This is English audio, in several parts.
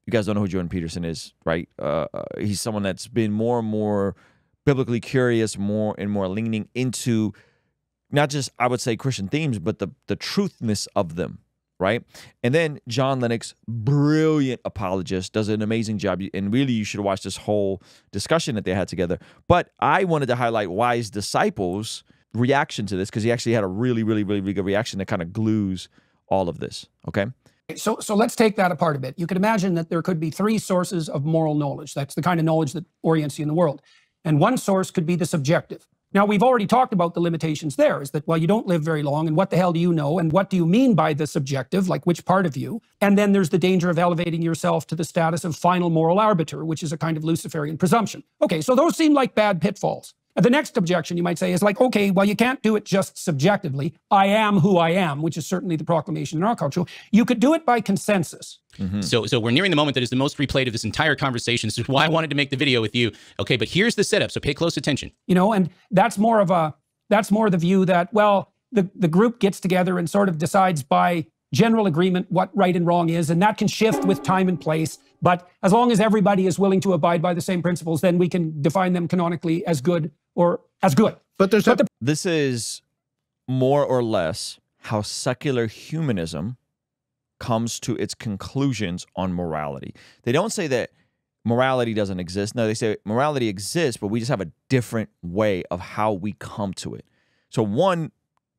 you guys don't know who Jordan Peterson is, right? He's someone that's been more and more biblically curious, more and more leaning into not just, I would say, Christian themes, but the truthness of them, right? And then John Lennox, brilliant apologist, does an amazing job. And really, you should watch this whole discussion that they had together. But I wanted to highlight Wise Disciples' reaction to this, because he actually had a really, really, really, really good reaction that kind of glues all of this, okay? So let's take that apart a bit. You could imagine that there could be three sources of moral knowledge. That's the kind of knowledge that orients you in the world. And one source could be the subjective. Now, we've already talked about the limitations there, is that, well, you don't live very long, and what the hell do you know, and what do you mean by the subjective, like which part of you? And then there's the danger of elevating yourself to the status of final moral arbiter, which is a kind of Luciferian presumption. Okay, so those seem like bad pitfalls. The next objection you might say is like, okay, well, you can't do it just subjectively. I am who I am, which is certainly the proclamation in our culture. You could do it by consensus. Mm-hmm. So we're nearing the moment that is the most replayed of this entire conversation. This is why I wanted to make the video with you. Okay, but here's the setup, so pay close attention. You know, and that's more the view that, well, the group gets together and sort of decides by general agreement what right and wrong is, and that can shift with time and place. But as long as everybody is willing to abide by the same principles, then we can define them canonically as good or as good. This is more or less how secular humanism comes to its conclusions on morality. They don't say that morality doesn't exist. No, they say morality exists, but we just have a different way of how we come to it. So one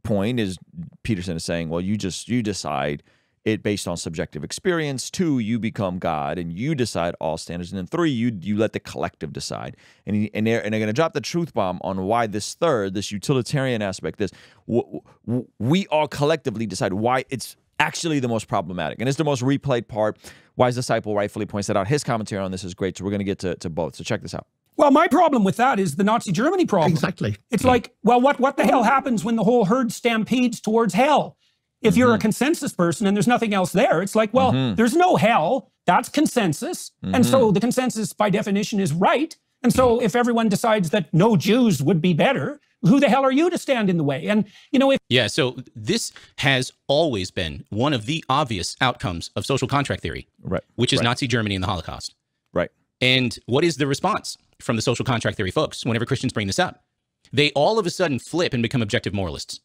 point is, Peterson is saying, well, you decide it based on subjective experience. 2, you become God and you decide all standards. And then 3, you let the collective decide. And they're going to drop the truth bomb on why this third, this utilitarian aspect, this we all collectively decide why it's actually the most problematic. And it's the most replayed part. Wise Disciple rightfully points that out. His commentary on this is great. So we're going to get to both. So check this out. Well, my problem with that is the Nazi Germany problem. Exactly. It's like, well, what the hell happens when the whole herd stampedes towards hell? If you're a consensus person and there's nothing else there, it's like, well, there's no hell. That's consensus. And so the consensus by definition is right. And so if everyone decides that no Jews would be better, who the hell are you to stand in the way? And, you know, Yeah, so this has always been one of the obvious outcomes of social contract theory, right, which is Nazi Germany and the Holocaust. Right. And what is the response from the social contract theory folks whenever Christians bring this up? They all of a sudden flip and become objective moralists.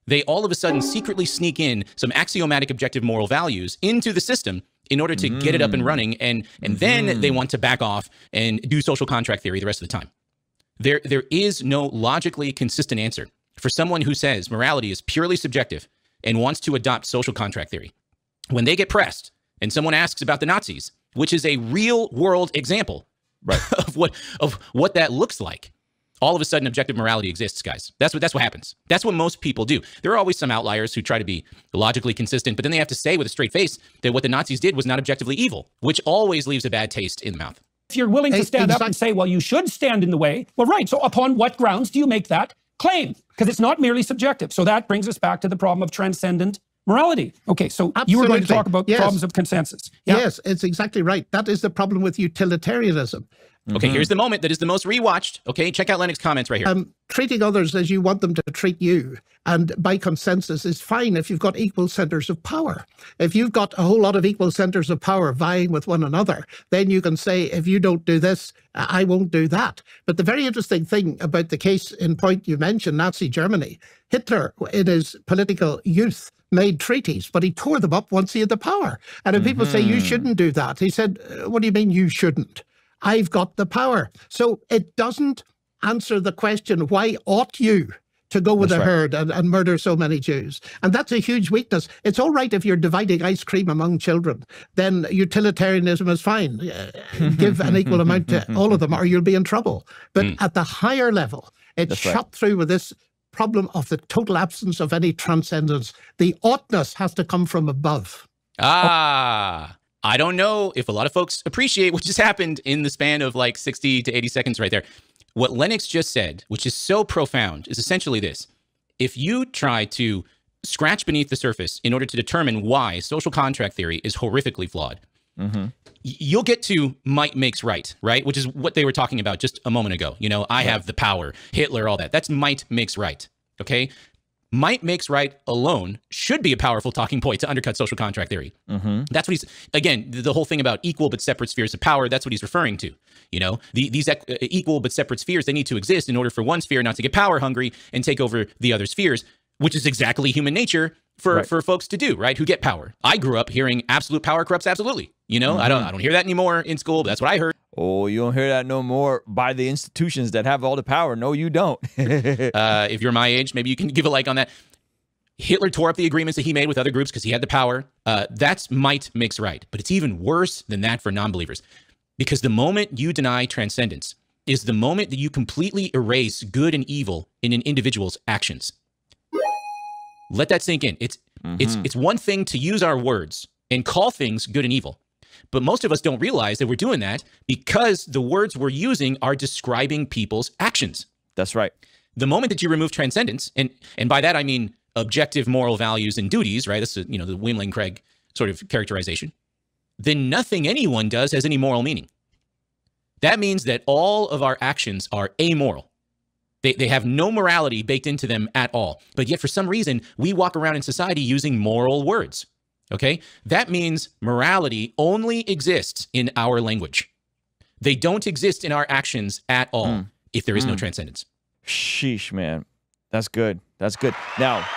They all of a sudden secretly sneak in some axiomatic objective moral values into the system in order to get it up and running, and then they want to back off and do social contract theory the rest of the time. There is no logically consistent answer for someone who says morality is purely subjective and wants to adopt social contract theory. When they get pressed and someone asks about the Nazis, which is a real world example of what that looks like, all of a sudden objective morality exists, guys. That's what happens. That's what most people do. There are always some outliers who try to be logically consistent, but then they have to say with a straight face that what the Nazis did was not objectively evil, which always leaves a bad taste in the mouth. If you're willing to stand up and say, well, you should stand in the way, well, right. So upon what grounds do you make that claim? Because it's not merely subjective. So that brings us back to the problem of transcendent morality. Okay, so you were going to talk about problems of consensus. Yeah? Yes, it's exactly right. That is the problem with utilitarianism. Okay, here's the moment that is the most rewatched. Okay, check out Lennox comments right here. Treating others as you want them to treat you, and by consensus, is fine if you've got equal centers of power. If you've got a whole lot of equal centers of power vying with one another, then you can say, if you don't do this, I won't do that. But the very interesting thing about the case in point you mentioned, Nazi Germany, Hitler, in his political youth, made treaties, but he tore them up once he had the power. And if people say, you shouldn't do that, he said, what do you mean you shouldn't? I've got the power. So it doesn't answer the question, why ought you to go with the herd and murder so many Jews? And that's a huge weakness. It's all right if you're dividing ice cream among children, then utilitarianism is fine. Give an equal amount to all of them or you'll be in trouble. But at the higher level, it's shot through with this problem of the total absence of any transcendence. The oughtness has to come from above. I don't know if a lot of folks appreciate what just happened in the span of like 60 to 80 seconds right there. What Lennox just said, which is so profound, is essentially this. If you try to scratch beneath the surface in order to determine why social contract theory is horrifically flawed, you'll get to might makes right, which is what they were talking about just a moment ago. You know, I have the power, Hitler, all that. That's might makes right, okay? Might makes right alone should be a powerful talking point to undercut social contract theory. That's what he's, again, the whole thing about equal but separate spheres of power, that's what he's referring to. You know, these equal but separate spheres, they need to exist in order for one sphere not to get power hungry and take over the other spheres, which is exactly human nature for folks to do, right? Who get power. I grew up hearing absolute power corrupts absolutely. You know, I don't hear that anymore in school, but that's what I heard. Oh, you don't hear that no more by the institutions that have all the power. No, you don't. If you're my age, maybe you can give a like on that. Hitler tore up the agreements that he made with other groups because he had the power. That's might makes right. But it's even worse than that for non-believers. Because the moment you deny transcendence is the moment that you completely erase good and evil in an individual's actions. Let that sink in. It's one thing to use our words and call things good and evil. But most of us don't realize that we're doing that because the words we're using are describing people's actions. That's right. The moment that you remove transcendence, and by that I mean objective moral values and duties, right? That's the Wimling-Craig sort of characterization. Then nothing anyone does has any moral meaning. That means that all of our actions are amoral. They have no morality baked into them at all. But yet for some reason, we walk around in society using moral words. Okay? That means morality only exists in our language. They don't exist in our actions at all if there is no transcendence. Sheesh, man. That's good. That's good. Now,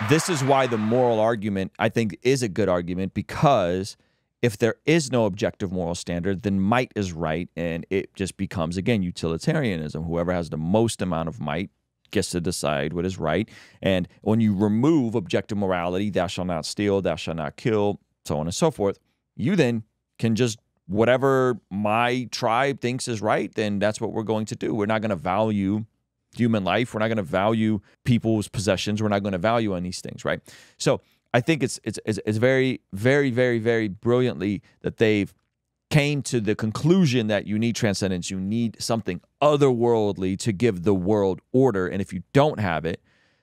this is why the moral argument, I think, is a good argument, because if there is no objective moral standard, then might is right, and it just becomes, again, utilitarianism. Whoever has the most amount of might gets to decide what is right. And when you remove objective morality, thou shalt not steal, thou shalt not kill, so on and so forth, you then can just, whatever my tribe thinks is right, then that's what we're going to do. We're not going to value human life. We're not going to value people's possessions. We're not going to value on these things, right? So I think it's very, very, very, very brilliantly that they've came to the conclusion that you need transcendence. You need something otherworldly to give the world order. And if you don't have it,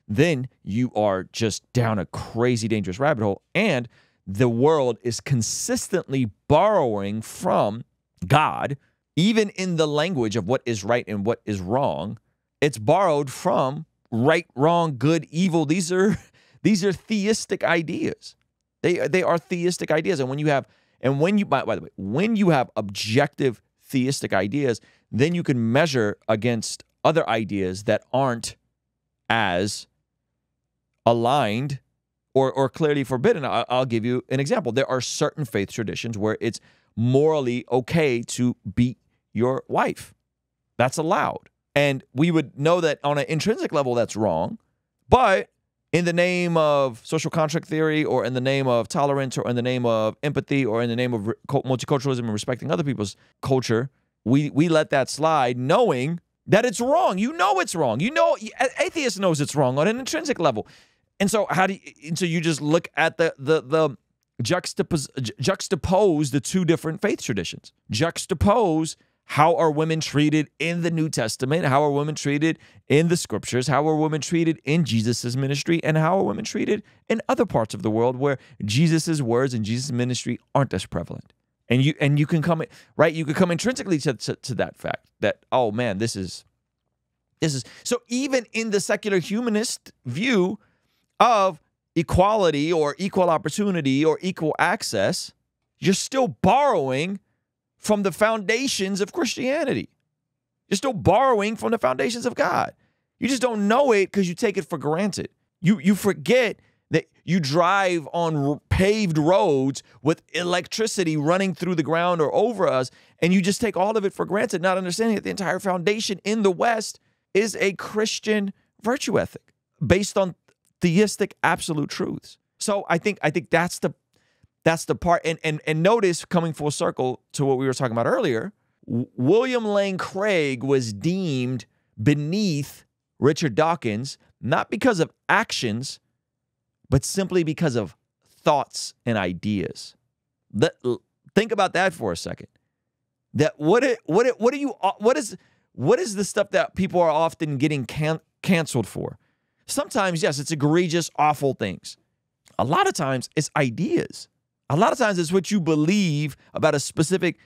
then you are just down a crazy, dangerous rabbit hole. And the world is consistently borrowing from God, even in the language of what is right and what is wrong. It's borrowed from right, wrong, good, evil. These are theistic ideas. They are theistic ideas. And when you have, by the way, when you have objective theistic ideas, then you can measure against other ideas that aren't as aligned or clearly forbidden. I'll give you an example. There are certain faith traditions where it's morally okay to beat your wife. That's allowed. And we would know that on an intrinsic level, that's wrong. But in the name of social contract theory, or in the name of tolerance, or in the name of empathy, or in the name of multiculturalism and respecting other people's culture, we let that slide, knowing that it's wrong. You know it's wrong. You know, atheist knows it's wrong on an intrinsic level. And so so you just look at the juxtapose the two different faith traditions. Juxtapose how are women treated in the New Testament, how are women treated in the scriptures, how are women treated in Jesus's ministry, and how are women treated in other parts of the world where Jesus's words and Jesus' ministry aren't as prevalent. And you can come, right? You can come intrinsically to that fact that, oh man, this is so even in the secular humanist view of equality or equal opportunity or equal access, you're still borrowing from the foundations of Christianity. You're still borrowing from the foundations of God. You just don't know it because you take it for granted. You forget that you drive on paved roads with electricity running through the ground or over us, and you just take all of it for granted, not understanding that the entire foundation in the West is a Christian virtue ethic based on theistic absolute truths. So I think that's the part. And notice, coming full circle to what we were talking about earlier, William Lane Craig was deemed beneath Richard Dawkins, not because of actions, but simply because of thoughts and ideas. Think about that for a second. That what is the stuff that people are often getting canceled for? Sometimes, yes, it's egregious, awful things. A lot of times, it's ideas. A lot of times, it's what you believe about a specific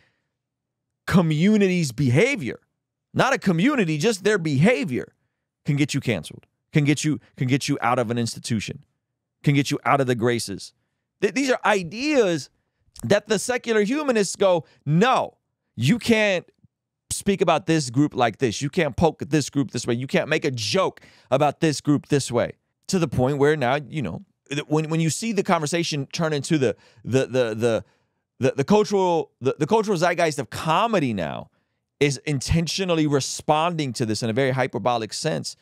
community's behavior, not a community, just their behavior can get you canceled, can get you out of an institution, can get you out of the graces. These are ideas that the secular humanists go, no, you can't speak about this group like this. You can't poke at this group this way. You can't make a joke about this group this way. To the point where now, you know, when you see the conversation turn into the cultural zeitgeist of comedy now is intentionally responding to this in a very hyperbolic sense,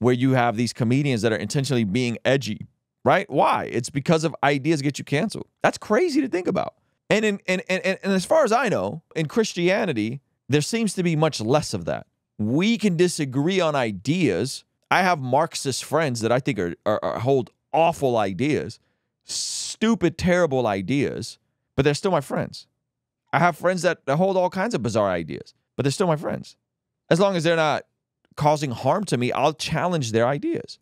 where you have these comedians that are intentionally being edgy, right? Why? It's because of ideas get you canceled. That's crazy to think about. And as far as I know, in Christianity, there seems to be much less of that. We can disagree on ideas. I have Marxist friends that I think hold awful ideas, stupid, terrible ideas, but they're still my friends. I have friends that hold all kinds of bizarre ideas, but they're still my friends. As long as they're not causing harm to me, I'll challenge their ideas,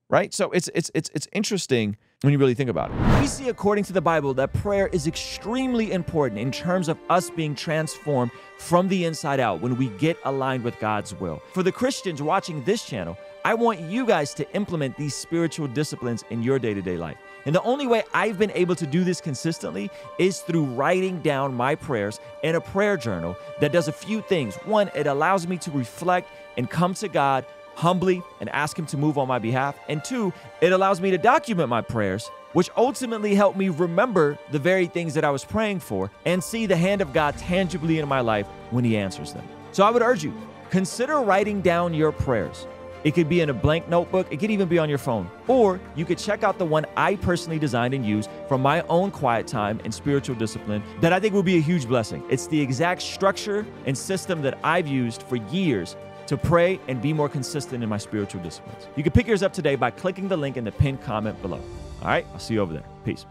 right? So it's interesting when you really think about it. We see, according to the Bible, that prayer is extremely important in terms of us being transformed from the inside out when we get aligned with God's will. For the Christians watching this channel, I want you guys to implement these spiritual disciplines in your day-to-day life. And the only way I've been able to do this consistently is through writing down my prayers in a prayer journal that does a few things. One, it allows me to reflect and come to God humbly and ask Him to move on my behalf. And two, it allows me to document my prayers, which ultimately help me remember the very things that I was praying for and see the hand of God tangibly in my life when He answers them. So I would urge you, consider writing down your prayers. It could be in a blank notebook. It could even be on your phone. Or you could check out the one I personally designed and used from my own quiet time and spiritual discipline that I think will be a huge blessing. It's the exact structure and system that I've used for years to pray and be more consistent in my spiritual disciplines. You can pick yours up today by clicking the link in the pinned comment below. All right, I'll see you over there. Peace.